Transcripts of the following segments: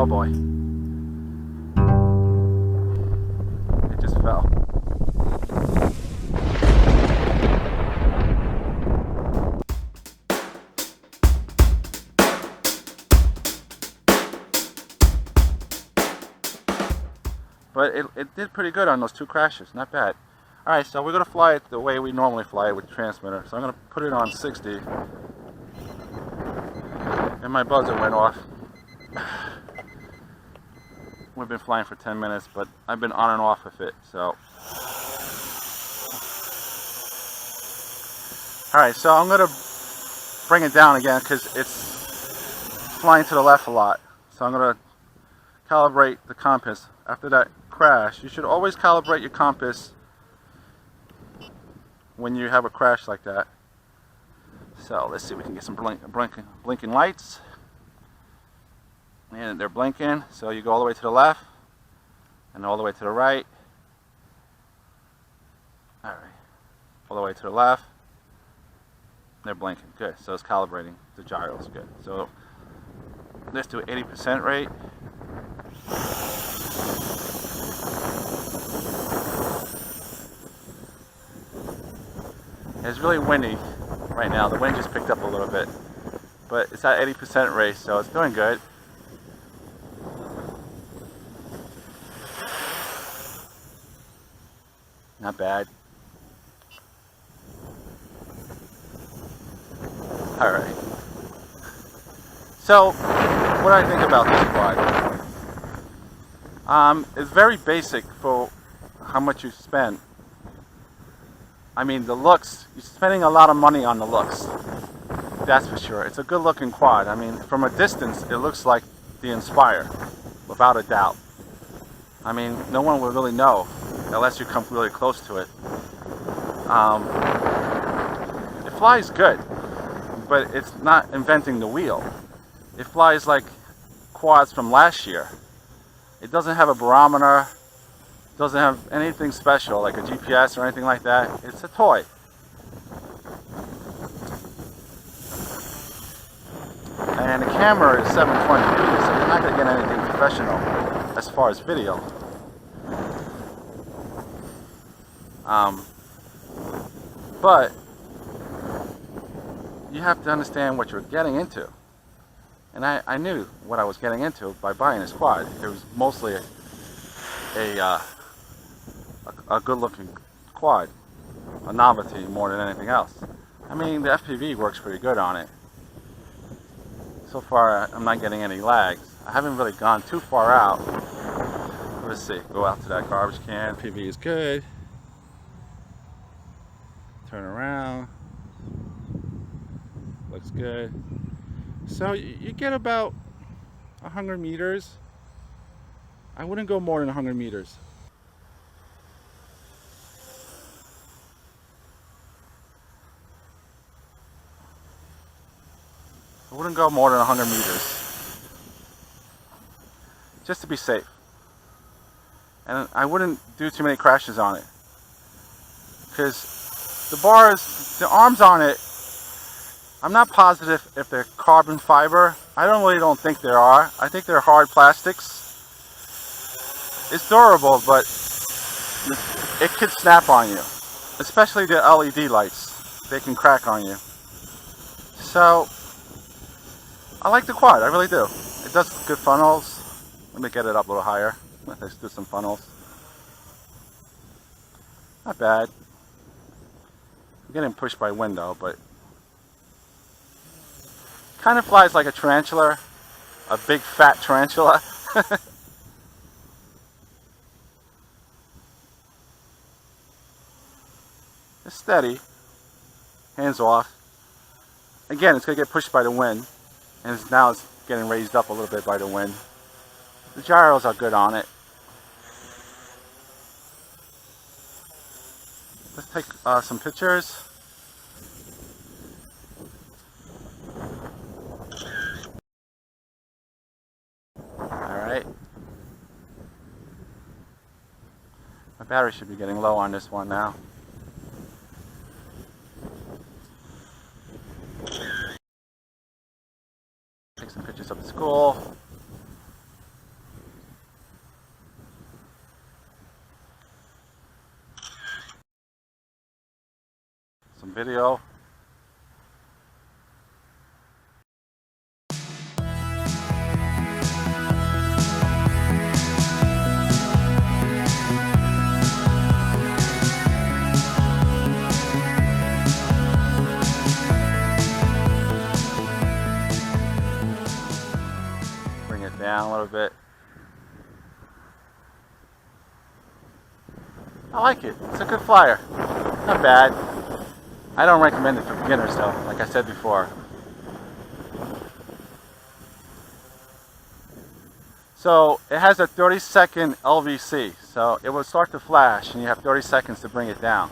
Oh boy. It just fell. But it did pretty good on those 2 crashes, not bad. Alright, so we're going to fly it the way we normally fly it with the transmitter. So I'm going to put it on 60. And my buzzer went off. We've been flying for 10 minutes, but I've been on and off with it, so. Alright, so I'm going to bring it down again because it's flying to the left a lot. So I'm going to calibrate the compass. After that crash, you should always calibrate your compass when you have a crash like that. So let's see if we can get some blinking lights. And they're blinking, so you go all the way to the left and all the way to the right. Alright, all the way to the left. They're blinking, good. So it's calibrating the gyros, good. So let's do 80% rate. It's really windy right now. The wind just picked up a little bit, but it's at 80% rate, so it's doing good. Not bad. Alright. So, what do I think about this quad? It's very basic for how much you spend. I mean, the looks, you're spending a lot of money on the looks. That's for sure. It's a good looking quad. I mean, from a distance, it looks like the Inspire, without a doubt. I mean, no one will really know unless you come really close to it. It flies good, but it's not inventing the wheel. It flies like quads from last year. It doesn't have a barometer, doesn't have anything special like a GPS or anything like that. It's a toy. And the camera is 720p, so you're not going to get anything professional as far as video. But you have to understand what you're getting into. And I knew what I was getting into by buying this quad. It was mostly a good-looking quad, a novelty more than anything else. I mean, the FPV works pretty good on it. So far, I'm not getting any lags. I haven't really gone too far out. Let's see, go out to that garbage can. FPV is good. Turn around. Looks good. So you get about 100 meters. I wouldn't go more than 100 meters. I wouldn't go more than 100 meters. Just to be safe. And I wouldn't do too many crashes on it. Because the arms on it, I'm not positive if they're carbon fiber. I don't think they are. I think they're hard plastics. It's durable, but it could snap on you. Especially the LED lights. They can crack on you. So, I like the quad, I really do. It does good funnels. Let me get it up a little higher. Let's do some funnels. Not bad. I'm getting pushed by wind though, but kind of flies like a tarantula, a big fat tarantula. It's steady, hands off. Again, it's going to get pushed by the wind, and now it's getting raised up a little bit by the wind. The gyros are good on it. Let's take some pictures. Alright. My battery should be getting low on this one now. Take some pictures of the school. some video. Bring it down a little bit. I like it. It's a good flyer. Not bad. I don't recommend it for beginners though, like I said before. So it has a 30-second LVC, so it will start to flash and you have 30 seconds to bring it down.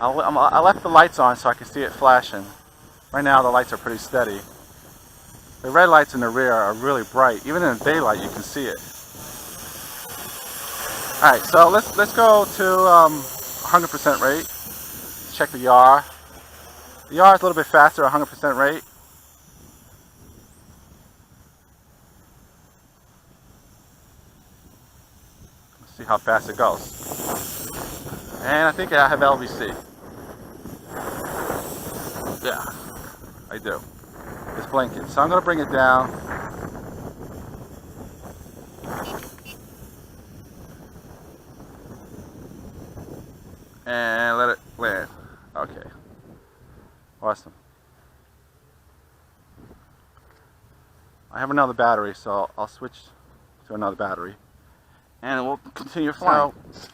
I left the lights on so I can see it flashing. Right now the lights are pretty steady. The red lights in the rear are really bright. Even in the daylight you can see it. Alright, so let's go to 100% rate. Check the yaw. The yaw is a little bit faster at 100% rate. Let's see how fast it goes. And I think I have LVC. Yeah, I do. It's blinking. So I'm going to bring it down. And let it land. Okay. Awesome. I have another battery, so I'll switch to another battery. And we'll continue flying. So,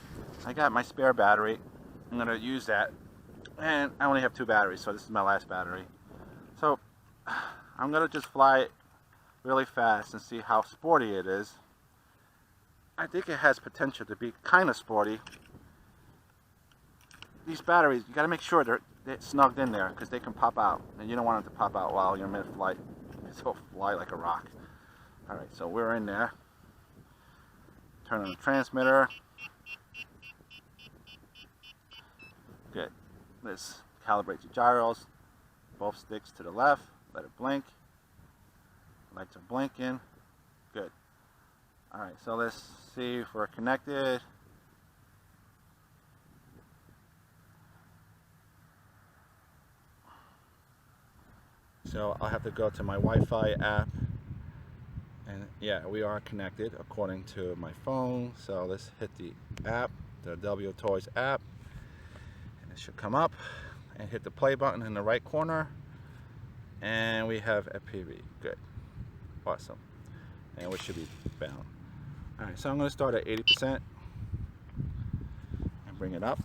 I got my spare battery. I'm going to use that. And I only have 2 batteries, so this is my last battery. So, I'm going to just fly it really fast and see how sporty it is. I think it has potential to be kind of sporty. These batteries, you got to make sure they're snugged in there because they can pop out, and you don't want them to pop out while you're mid-flight. It'll fly like a rock. Alright, so we're in there. Turn on the transmitter. Good. Let's calibrate the gyros. Both sticks to the left. Let it blink. Lights are blinking. Good. Alright, so let's see if we're connected. So I'll have to go to my Wi-Fi app, and yeah, we are connected according to my phone. So let's hit the app, the Wltoys app, and it should come up, and hit the play button in the right corner, and we have FPV. Good. Awesome. And we should be bound. Alright, so I'm going to start at 80% and bring it up.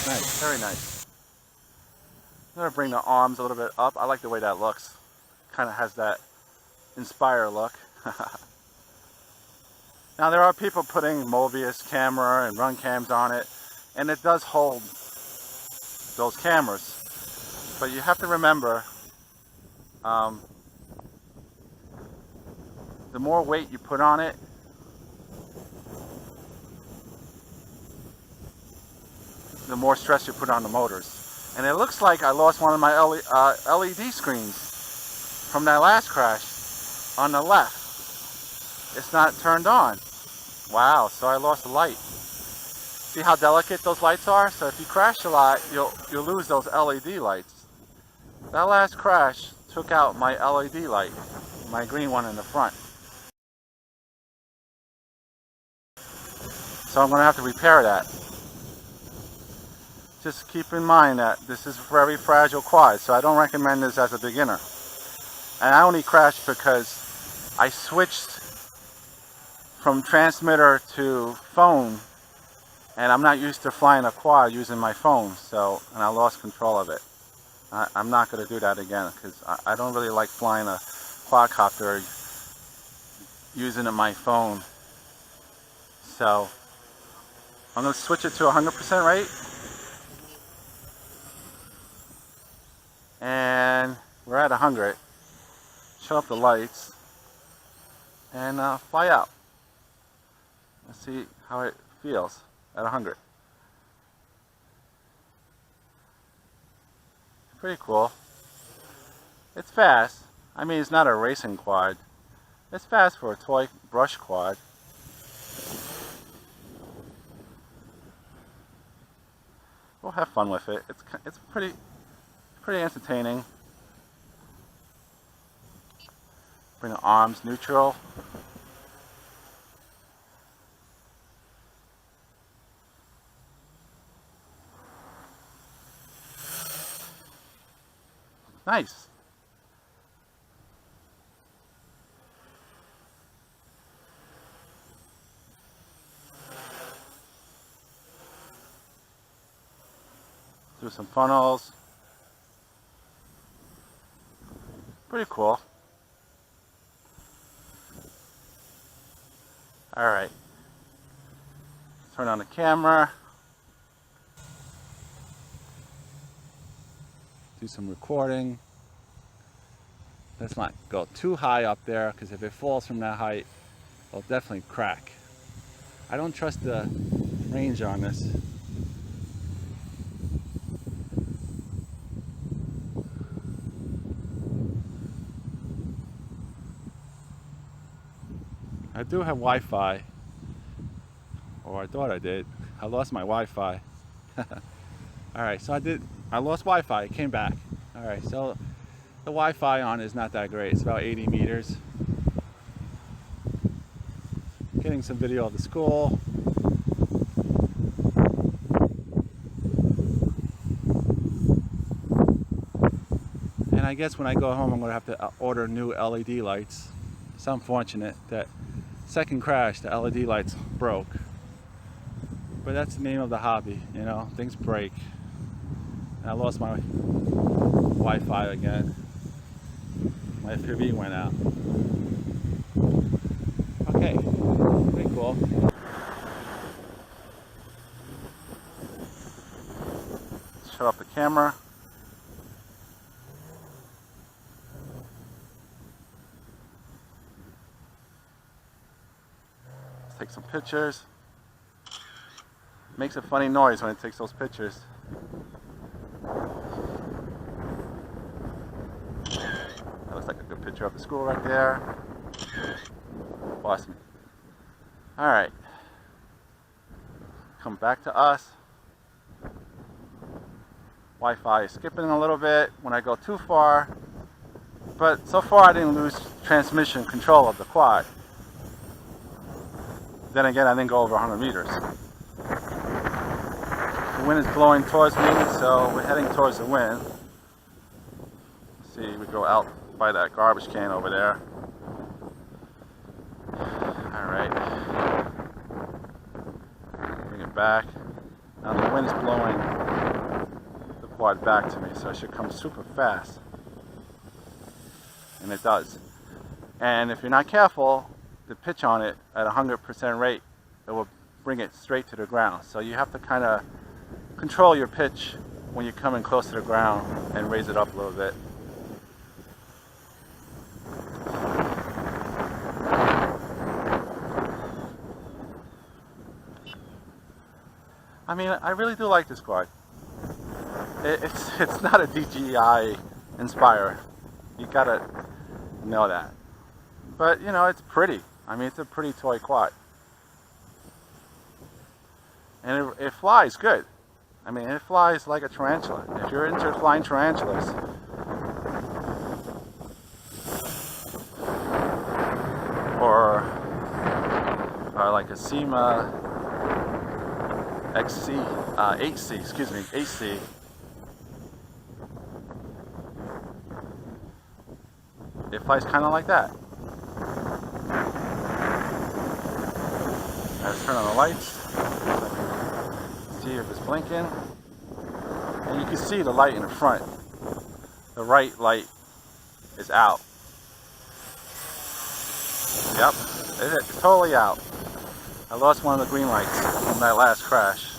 Nice, very nice. I'm going to bring the arms a little bit up. I like the way that looks. Kind of has that Inspire look. Now there are people putting Mobius camera and run cams on it, and it does hold those cameras. But you have to remember, the more weight you put on it, the more stress you put on the motors. And it looks like I lost one of my LED screens from that last crash on the left. It's not turned on. Wow, so I lost the light. See how delicate those lights are? So if you crash a lot, you'll lose those LED lights. That last crash took out my LED light, my green one in the front. So I'm going to have to repair that. Just keep in mind that this is a very fragile quad, so I don't recommend this as a beginner. And I only crashed because I switched from transmitter to phone, and I'm not used to flying a quad using my phone, and I lost control of it. I'm not going to do that again because I don't really like flying a quadcopter using my phone. So I'm going to switch it to 100% rate. And we're at 100. Shut off the lights and fly out. Let's see how it feels at 100. Pretty cool. It's fast. I mean, it's not a racing quad. It's fast for a toy brush quad. we'll have fun with it. It's pretty entertaining. Bring the arms neutral. Nice. Do some funnels. Pretty cool. Alright. Turn on the camera. Do some recording. Let's not go too high up there, because if it falls from that height, it'll definitely crack. I don't trust the range on this. I do have Wi-Fi, or I thought I did. I lost my Wi-Fi. Alright, so I lost Wi-Fi, it came back. Alright, so the Wi-Fi on is not that great. It's about 80 meters. Getting some video of the school. And I guess when I go home, I'm going to have to order new LED lights. It's unfortunate that second crash, the LED lights broke. But that's the name of the hobby, you know, things break. And I lost my Wi-Fi again. My FPV went out. Okay, pretty cool. Shut off the camera. Let's take some pictures. Makes a funny noise when it takes those pictures. That looks like a good picture of the school right there. Awesome. Alright. Come back to us. Wi-Fi is skipping a little bit when I go too far. But so far I didn't lose transmission control of the quad. Then again, I didn't go over 100 meters. The wind is blowing towards me, so we're heading towards the wind. See, we go out by that garbage can over there. Alright. Bring it back. Now the wind is blowing the quad back to me, so it should come super fast. And it does. And if you're not careful, the pitch on it at 100% rate, it will bring it straight to the ground. So you have to kind of control your pitch when you're coming close to the ground and raise it up a little bit. I mean, I really do like this quad. It's not a DJI Inspire. You gotta know that. But, you know, it's pretty. I mean, it's a pretty toy quad. And it flies good. I mean, it flies like a tarantula. If you're into flying tarantulas, or like a SEMA XC, 8C, excuse me, 8C. It flies kind of like that. Let's turn on the lights. See if it's blinking. And you can see the light in the front. The right light is out. Yep, it's totally out. I lost one of the green lights from that last crash.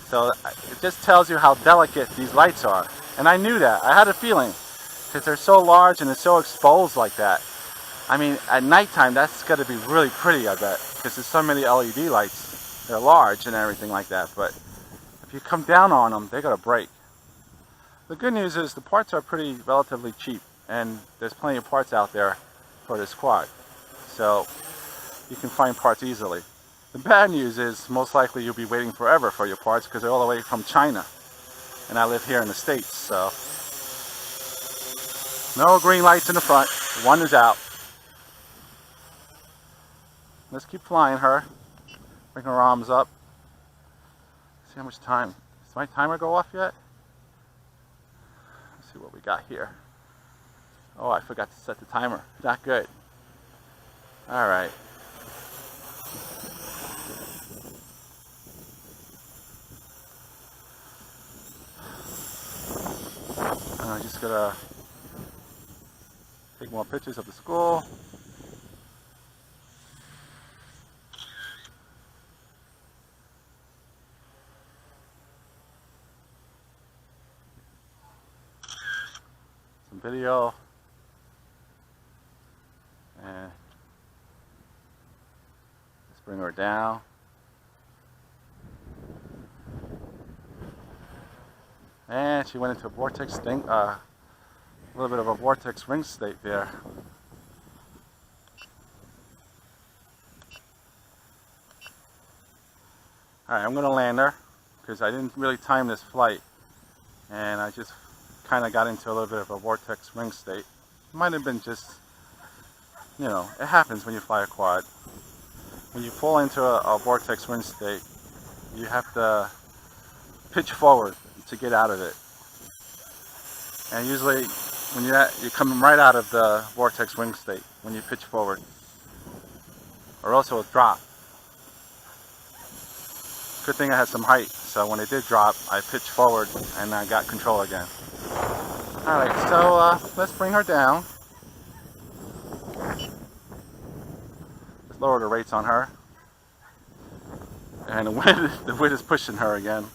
So it just tells you how delicate these lights are. And I knew that. I had a feeling. Because they're so large and they're so exposed like that. I mean, at nighttime, that's got to be really pretty, I bet. Because there's so many LED lights. They're large and everything like that. But if you come down on them, they're going to break. The good news is the parts are pretty relatively cheap. And there's plenty of parts out there for this quad. So you can find parts easily. The bad news is most likely you'll be waiting forever for your parts because they're all the way from China. And I live here in the States, so no green lights in the front. One is out. Let's keep flying her. Bring her arms up. See how much time. Does my timer go off yet? Let's see what we got here. Oh, I forgot to set the timer. Not good. Alright. I'm just gonna take more pictures of the school. Some video. And let's bring her down. And she went into a vortex thing, a little bit of a vortex ring state there. Alright, I'm going to land her because I didn't really time this flight and I just kind of got into a little bit of a vortex ring state. Might have been just, you know, it happens when you fly a quad. When you pull into a vortex ring state, you have to pitch forward to get out of it. And usually when you're coming right out of the vortex ring state when you pitch forward, or else it will drop. Good thing I had some height, so when it did drop, I pitched forward and I got control again. Alright, so let's bring her down. Let's lower the rates on her. And the wind is pushing her again.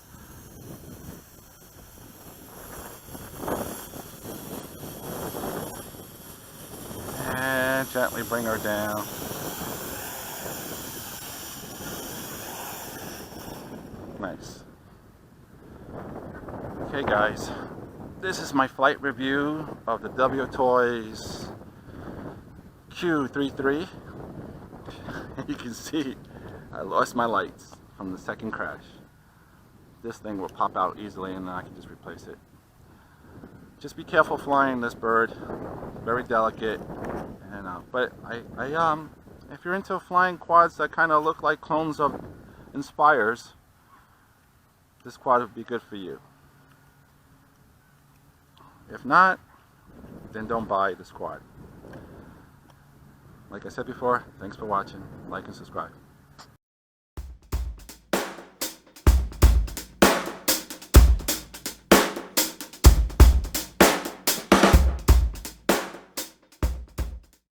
And gently bring her down. Nice. Okay guys, this is my flight review of the Wltoys Q333. You can see I lost my lights from the second crash. This thing will pop out easily and then I can just replace it. Just be careful flying this bird. Very delicate. And but if you're into flying quads that kind of look like clones of Inspires, this quad would be good for you. If not, then don't buy this quad. Like I said before, thanks for watching. Like and subscribe.